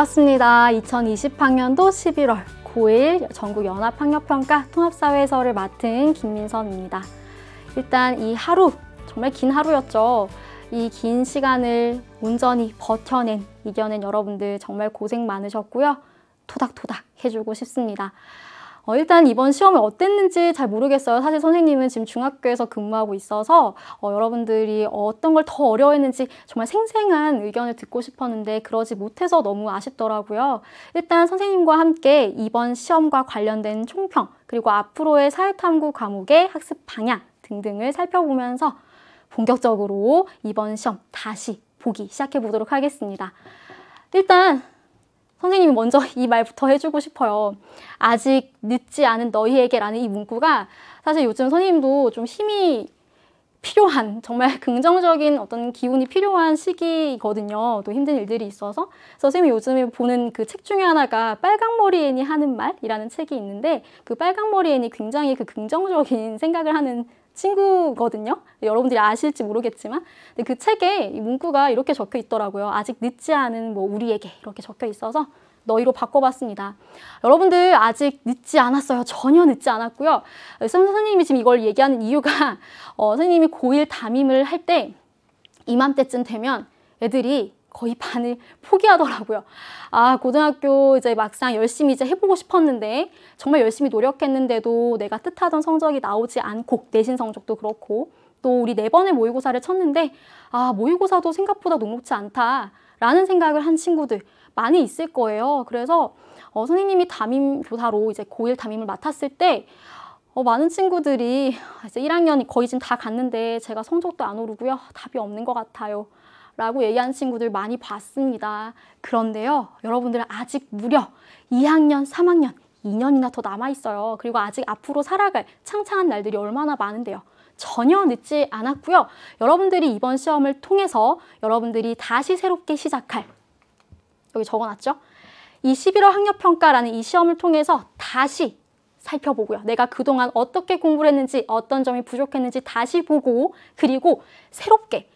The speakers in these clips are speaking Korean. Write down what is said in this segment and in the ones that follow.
반갑습니다. 2020학년도 11월 고1 전국연합학력평가 통합사회서를 맡은 김민선입니다. 일단 이 하루, 정말 긴 하루였죠. 이 긴 시간을 온전히 버텨낸, 이겨낸 여러분들 정말 고생 많으셨고요. 토닥토닥 해주고 싶습니다. 일단 이번 시험이 어땠는지 잘 모르겠어요. 사실 선생님은 지금 중학교에서 근무하고 있어서 여러분들이 어떤 걸 더 어려워했는지 정말 생생한 의견을 듣고 싶었는데 그러지 못해서 너무 아쉽더라고요. 일단 선생님과 함께 이번 시험과 관련된 총평, 그리고 앞으로의 사회탐구 과목의 학습 방향 등등을 살펴보면서 본격적으로 이번 시험 다시 보기 시작해 보도록 하겠습니다. 일단 선생님이 먼저 이 말부터 해주고 싶어요. 아직 늦지 않은 너희에게 라는 이 문구가 사실 요즘 선생님도 좀 힘이 필요한, 정말 긍정적인 어떤 기운이 필요한 시기거든요. 또 힘든 일들이 있어서. 그래서 선생님이 요즘에 보는 그 책 중에 하나가 빨강머리 애니 하는 말이라는 책이 있는데 그 빨강머리 애니 굉장히 그 긍정적인 생각을 하는 친구거든요. 여러분들이 아실지 모르겠지만 근데 그 책에 이 문구가 이렇게 적혀 있더라고요. 아직 늦지 않은 우리에게 이렇게 적혀 있어서 너희로 바꿔봤습니다. 여러분들 아직 늦지 않았어요. 전혀 늦지 않았고요. 선생님이 지금 이걸 얘기하는 이유가 선생님이 고1 담임을 할 때 이맘때쯤 되면 애들이 거의 반을 포기하더라고요. 아, 고등학교 이제 막상 열심히 이제 해보고 싶었는데 정말 열심히 노력했는데도 내가 뜻하던 성적이 나오지 않고 내신 성적도 그렇고 또 우리 4번의 모의고사를 쳤는데 아, 모의고사도 생각보다 녹록지 않다라는 생각을 한 친구들 많이 있을 거예요. 그래서 선생님이 담임 교사로 이제 고1 담임을 맡았을 때 많은 친구들이 이제 1학년이 거의 지금 다 갔는데 제가 성적도 안 오르고요. 답이 없는 것 같아요. 라고 얘기하는 친구들 많이 봤습니다. 그런데요, 여러분들은 아직 무려 2학년, 3학년, 2년이나 더 남아있어요. 그리고 아직 앞으로 살아갈 창창한 날들이 얼마나 많은데요. 전혀 늦지 않았고요. 여러분들이 이번 시험을 통해서 여러분들이 다시 새롭게 시작할, 여기 적어놨죠? 이 11월 학력평가라는 이 시험을 통해서 다시 살펴보고요. 내가 그동안 어떻게 공부를 했는지, 어떤 점이 부족했는지 다시 보고, 그리고 새롭게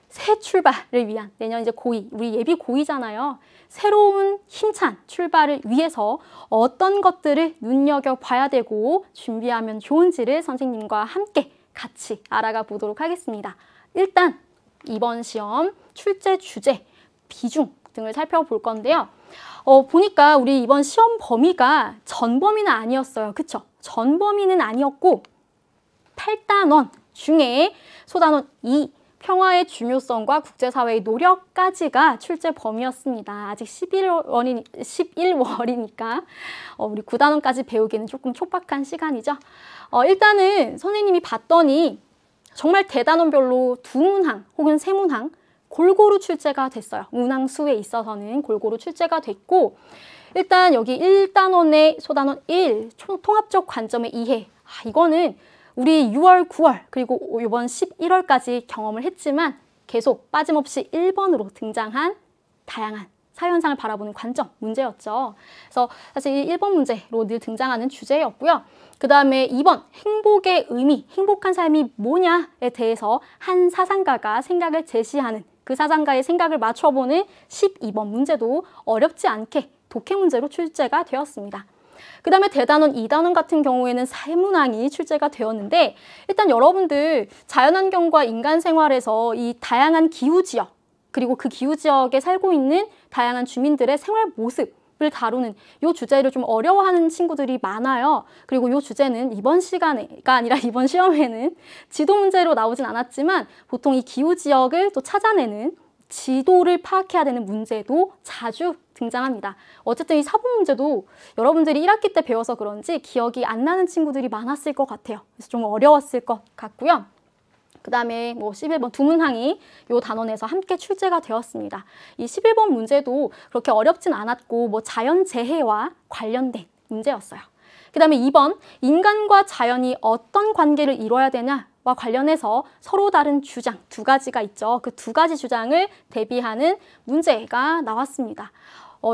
새 출발을 위한, 내년 이제 고2, 우리 예비 고2잖아요. 새로운 힘찬 출발을 위해서 어떤 것들을 눈여겨봐야 되고 준비하면 좋은지를 선생님과 함께 같이 알아가 보도록 하겠습니다. 일단 이번 시험 출제 주제, 비중 등을 살펴볼 건데요. 보니까 우리 이번 시험 범위가 전범위는 아니었어요. 그쵸? 전범위는 아니었고 8단원 중에 소단원 2, 평화의 중요성과 국제사회의 노력까지가 출제 범위였습니다. 아직 11월이니까 우리 9단원까지 배우기는 조금 촉박한 시간이죠. 일단은 선생님이 봤더니 정말 대단원별로 2문항 혹은 3문항 골고루 출제가 됐어요. 문항수에 있어서는 골고루 출제가 됐고 일단 여기 1단원의 소단원 1, 통합적 관점의 이해. 이거는 우리 6월, 9월 그리고 이번 11월까지 경험을 했지만 계속 빠짐없이 1번으로 등장한 다양한 사회현상을 바라보는 관점, 문제였죠. 그래서 사실 1번 문제로 늘 등장하는 주제였고요. 그 다음에 2번, 행복의 의미, 행복한 삶이 뭐냐에 대해서 한 사상가가 생각을 제시하는 그 사상가의 생각을 맞춰보는 12번 문제도 어렵지 않게 독해 문제로 출제가 되었습니다. 그 다음에 대단원 2단원 같은 경우에는 3문항이 출제가 되었는데 일단 여러분들 자연환경과 인간생활에서 이 다양한 기후지역 그리고 그 기후지역에 살고 있는 다양한 주민들의 생활 모습을 다루는 이 주제를 좀 어려워하는 친구들이 많아요. 그리고 이 주제는 이번 시간에가 아니라 이번 시험에는 지도 문제로 나오진 않았지만 보통 이 기후지역을 또 찾아내는 지도를 파악해야 되는 문제도 자주 등장합니다. 어쨌든 이 사본 문제도 여러분들이 1학기 때 배워서 그런지 기억이 안 나는 친구들이 많았을 것 같아요. 그래서 좀 어려웠을 것 같고요. 그 다음에 11번 2문항이 이 단원에서 함께 출제가 되었습니다. 이 11번 문제도 그렇게 어렵진 않았고 자연재해와 관련된 문제였어요. 그 다음에 2번 인간과 자연이 어떤 관계를 이뤄야 되냐와 관련해서 서로 다른 주장 2가지가 있죠. 그 2가지 주장을 대비하는 문제가 나왔습니다.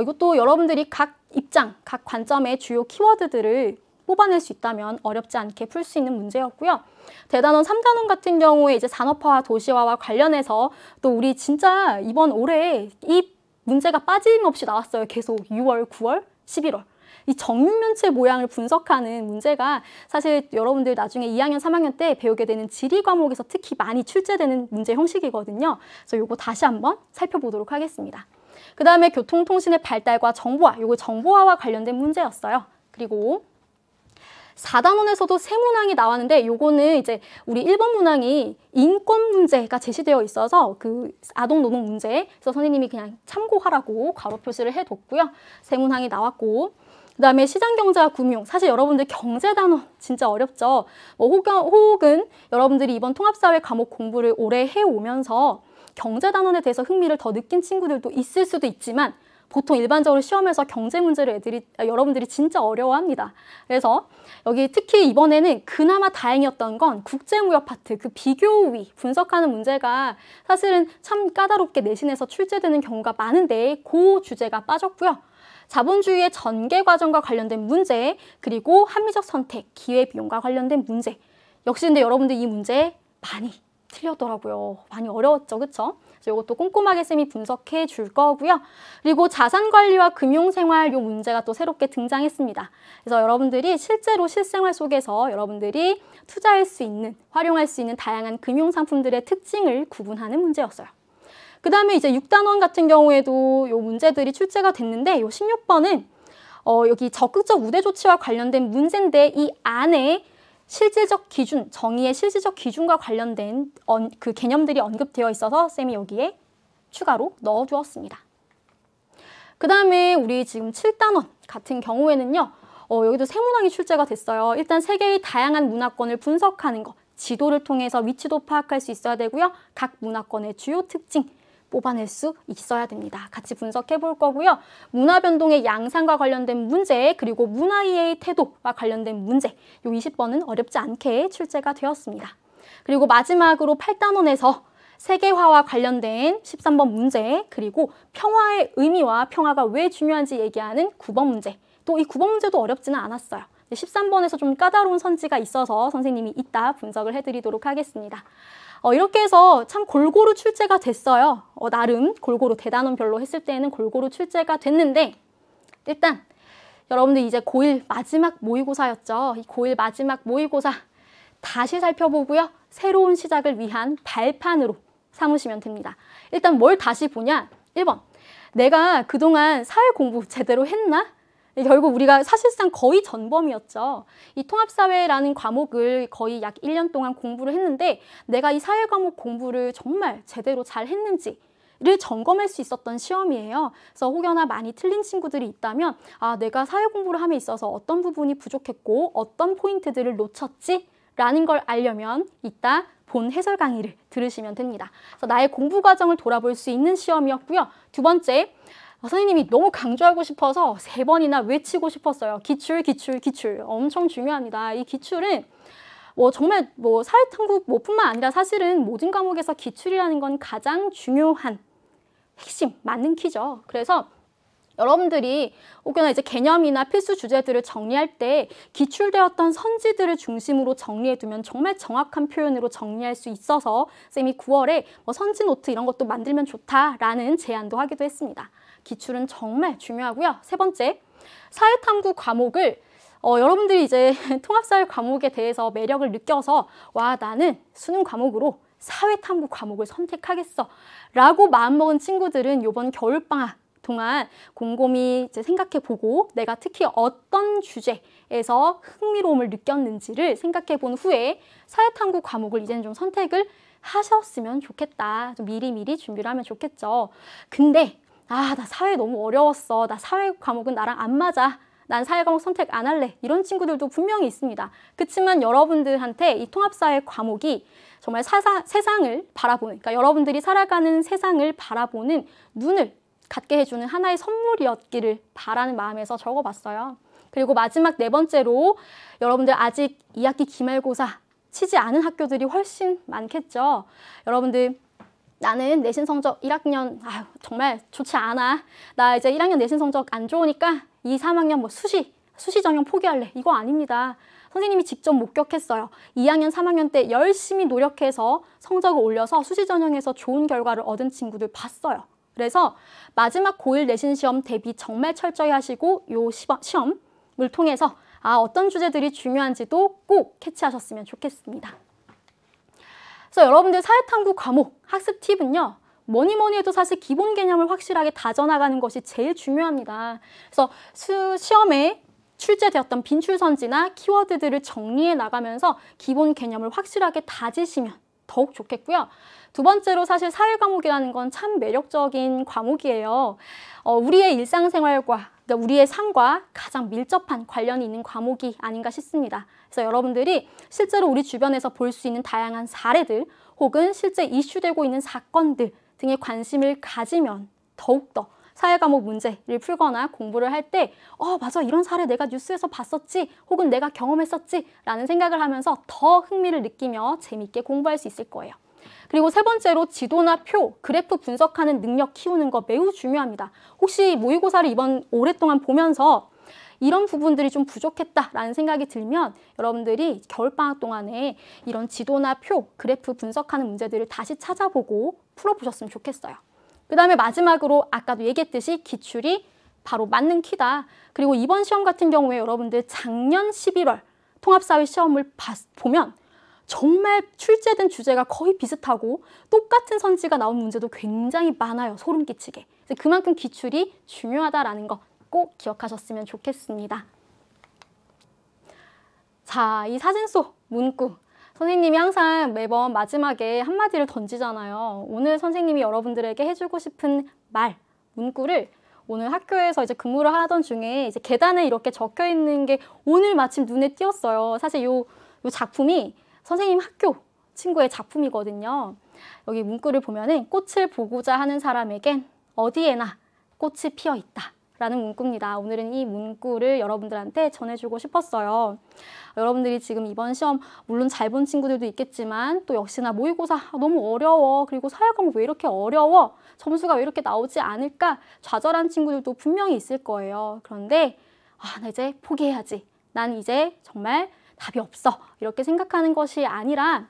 이것도 여러분들이 각 입장, 각 관점의 주요 키워드들을 뽑아낼 수 있다면 어렵지 않게 풀 수 있는 문제였고요. 대단원 3단원 같은 경우에 이제 산업화와 도시화와 관련해서 또 우리 진짜 이번 올해 이 문제가 빠짐없이 나왔어요. 계속 6월, 9월, 11월. 이 정육면체 모양을 분석하는 문제가 사실 여러분들 나중에 2학년, 3학년 때 배우게 되는 지리 과목에서 특히 많이 출제되는 문제 형식이거든요. 그래서 요거 다시 한번 살펴보도록 하겠습니다. 그 다음에 교통통신의 발달과 정보화, 요거 정보화와 관련된 문제였어요. 그리고 4단원에서도 세 문항이 나왔는데 요거는 이제 우리 1번 문항이 인권 문제가 제시되어 있어서 그 아동 노동 문제, 그래서 선생님이 그냥 참고하라고 괄호 표시를 해뒀고요. 세 문항이 나왔고, 그 다음에 시장경제와 금융, 사실 여러분들 경제 단원 진짜 어렵죠. 뭐 혹은 여러분들이 이번 통합사회 과목 공부를 오래 해오면서 경제 단원에 대해서 흥미를 더 느낀 친구들도 있을 수도 있지만 보통 일반적으로 시험에서 경제 문제를 여러분들이 진짜 어려워합니다. 그래서 여기 특히 이번에는 그나마 다행이었던 건 국제무역 파트, 그 비교우위 분석하는 문제가 사실은 참 까다롭게 내신에서 출제되는 경우가 많은데 그 주제가 빠졌고요. 자본주의의 전개 과정과 관련된 문제, 그리고 합리적 선택, 기회비용과 관련된 문제. 역시 근데 여러분들 이 문제 많이 틀렸더라고요. 많이 어려웠죠, 그쵸? 그래서 이것도 꼼꼼하게 쌤이 분석해 줄 거고요. 그리고 자산관리와 금융생활 요 문제가 또 새롭게 등장했습니다. 그래서 여러분들이 실제로 실생활 속에서 여러분들이 투자할 수 있는, 활용할 수 있는 다양한 금융상품들의 특징을 구분하는 문제였어요. 그 다음에 이제 6단원 같은 경우에도 요 문제들이 출제가 됐는데 요 16번은 여기 적극적 우대 조치와 관련된 문제인데 이 안에 실질적 기준, 정의의 실질적 기준과 관련된 그 개념들이 언급되어 있어서 쌤이 여기에 추가로 넣어주었습니다. 그 다음에 우리 지금 7단원 같은 경우에는요. 여기도 세 문항이 출제가 됐어요. 일단 세계의 다양한 문화권을 분석하는 거, 지도를 통해서 위치도 파악할 수 있어야 되고요. 각 문화권의 주요 특징 뽑아낼 수 있어야 됩니다. 같이 분석해 볼 거고요. 문화 변동의 양상과 관련된 문제, 그리고 문화이해의 태도와 관련된 문제, 요 20번은 어렵지 않게 출제가 되었습니다. 그리고 마지막으로 8단원에서 세계화와 관련된 13번 문제, 그리고 평화의 의미와 평화가 왜 중요한지 얘기하는 9번 문제, 또 이 9번 문제도 어렵지는 않았어요. 13번에서 좀 까다로운 선지가 있어서 선생님이 이따 분석을 해드리도록 하겠습니다. 이렇게 해서 참 골고루 출제가 됐어요. 나름 골고루 대단원별로 했을 때는 골고루 출제가 됐는데 일단 여러분들 이제 고1 마지막 모의고사였죠. 이 고1 마지막 모의고사 다시 살펴보고요. 새로운 시작을 위한 발판으로 삼으시면 됩니다. 일단 뭘 다시 보냐? 1번, 내가 그동안 사회 공부 제대로 했나? 결국 우리가 사실상 거의 전범이었죠. 이 통합사회라는 과목을 거의 약 1년 동안 공부를 했는데 내가 이 사회 과목 공부를 정말 제대로 잘 했는지를 점검할 수 있었던 시험이에요. 그래서 혹여나 많이 틀린 친구들이 있다면 내가 사회 공부를 함에 있어서 어떤 부분이 부족했고 어떤 포인트들을 놓쳤지? 라는 걸 알려면 이따 본 해설 강의를 들으시면 됩니다. 그래서 나의 공부 과정을 돌아볼 수 있는 시험이었고요. 두 번째, 선생님이 너무 강조하고 싶어서 3번이나 외치고 싶었어요. 기출, 기출, 기출. 엄청 중요합니다. 이 기출은 정말 사회탐구 뿐만 아니라 사실은 모든 과목에서 기출이라는 건 가장 중요한 핵심, 맞는 키죠. 그래서 여러분들이 혹여나 이제 개념이나 필수 주제들을 정리할 때 기출되었던 선지들을 중심으로 정리해두면 정말 정확한 표현으로 정리할 수 있어서 쌤이 9월에 선지 노트 이런 것도 만들면 좋다라는 제안도 하기도 했습니다. 기출은 정말 중요하고요. 세 번째, 사회탐구 과목을 여러분들이 이제 통합사회 과목에 대해서 매력을 느껴서 나는 수능 과목으로 사회탐구 과목을 선택하겠어 라고 마음먹은 친구들은 이번 겨울방학 동안 곰곰이 이제 생각해보고 내가 특히 어떤 주제에서 흥미로움을 느꼈는지를 생각해본 후에 사회탐구 과목을 이제는 좀 선택을 하셨으면 좋겠다. 좀 미리미리 준비를 하면 좋겠죠. 근데 나 사회 너무 어려웠어. 나 사회 과목은 나랑 안 맞아. 난 사회 과목 선택 안 할래. 이런 친구들도 분명히 있습니다. 그렇지만 여러분들한테 이 통합사회 과목이 정말 세상을 바라보는, 그러니까 여러분들이 살아가는 세상을 바라보는 눈을 갖게 해주는 하나의 선물이었기를 바라는 마음에서 적어봤어요. 그리고 마지막 네 번째로 여러분들 아직 2학기 기말고사 치지 않은 학교들이 훨씬 많겠죠. 여러분들 나는 내신 성적 1학년 정말 좋지 않아. 나 이제 1학년 내신 성적 안 좋으니까 2, 3학년 수시 전형 포기할래. 이거 아닙니다. 선생님이 직접 목격했어요. 2학년, 3학년 때 열심히 노력해서 성적을 올려서 수시 전형에서 좋은 결과를 얻은 친구들 봤어요. 그래서 마지막 고1 내신 시험 대비 정말 철저히 하시고 요 시험을 통해서 어떤 주제들이 중요한지도 꼭 캐치하셨으면 좋겠습니다. 그래서 여러분들 사회탐구 과목 학습 팁은요. 뭐니 해도 사실 기본 개념을 확실하게 다져나가는 것이 제일 중요합니다. 그래서 시험에 출제되었던 빈출선지나 키워드들을 정리해 나가면서 기본 개념을 확실하게 다지시면 더욱 좋겠고요. 두 번째로 사실 사회 과목이라는 건 참 매력적인 과목이에요. 우리의 일상생활과 그러니까 우리의 삶과 가장 밀접한 관련이 있는 과목이 아닌가 싶습니다. 그래서 여러분들이 실제로 우리 주변에서 볼 수 있는 다양한 사례들 혹은 실제 이슈되고 있는 사건들 등에 관심을 가지면 더욱더 사회 과목 문제를 풀거나 공부를 할 때 맞아, 이런 사례 내가 뉴스에서 봤었지 혹은 내가 경험했었지 라는 생각을 하면서 더 흥미를 느끼며 재미있게 공부할 수 있을 거예요. 그리고 세 번째로 지도나 표, 그래프 분석하는 능력 키우는 거 매우 중요합니다. 혹시 모의고사를 이번 오랫동안 보면서 이런 부분들이 좀 부족했다라는 생각이 들면 여러분들이 겨울방학 동안에 이런 지도나 표, 그래프 분석하는 문제들을 다시 찾아보고 풀어보셨으면 좋겠어요. 그 다음에 마지막으로 아까도 얘기했듯이 기출이 바로 맞는 키다. 그리고 이번 시험 같은 경우에 여러분들 작년 11월 통합사회 시험을 보면 정말 출제된 주제가 거의 비슷하고 똑같은 선지가 나온 문제도 굉장히 많아요. 소름 끼치게. 그래서 그만큼 기출이 중요하다라는 거 꼭 기억하셨으면 좋겠습니다. 자, 이 사진 속 문구. 선생님이 항상 매번 마지막에 한마디를 던지잖아요. 오늘 선생님이 여러분들에게 해주고 싶은 말, 문구를 오늘 학교에서 이제 근무를 하던 중에 이제 계단에 이렇게 적혀 있는 게 오늘 마침 눈에 띄었어요. 사실 요 작품이 선생님 학교 친구의 작품이거든요. 여기 문구를 보면은 꽃을 보고자 하는 사람에겐 어디에나 꽃이 피어 있다 라는 문구입니다. 오늘은 이 문구를 여러분들한테 전해주고 싶었어요. 여러분들이 지금 이번 시험 물론 잘 본 친구들도 있겠지만 또 역시나 모의고사 너무 어려워, 그리고 사회 과목 왜 이렇게 어려워, 점수가 왜 이렇게 나오지 않을까 좌절한 친구들도 분명히 있을 거예요. 그런데 나 이제 포기해야지, 난 이제 정말 답이 없어 이렇게 생각하는 것이 아니라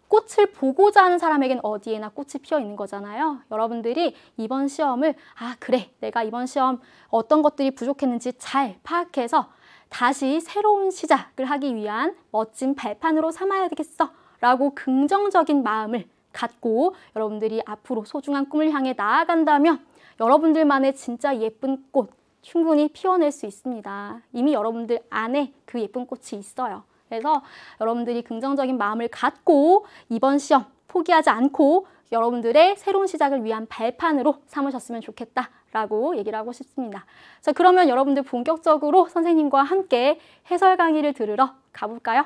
꽃을 보고자 하는 사람에겐 어디에나 꽃이 피어 있는 거잖아요. 여러분들이 이번 시험을 그래, 내가 이번 시험 어떤 것들이 부족했는지 잘 파악해서 다시 새로운 시작을 하기 위한 멋진 발판으로 삼아야 되겠어 라고 긍정적인 마음을 갖고 여러분들이 앞으로 소중한 꿈을 향해 나아간다면 여러분들만의 진짜 예쁜 꽃 충분히 피워낼 수 있습니다. 이미 여러분들 안에 그 예쁜 꽃이 있어요. 그래서 여러분들이 긍정적인 마음을 갖고 이번 시험 포기하지 않고 여러분들의 새로운 시작을 위한 발판으로 삼으셨으면 좋겠다라고 얘기를 하고 싶습니다. 자, 그러면 여러분들 본격적으로 선생님과 함께 해설 강의를 들으러 가볼까요?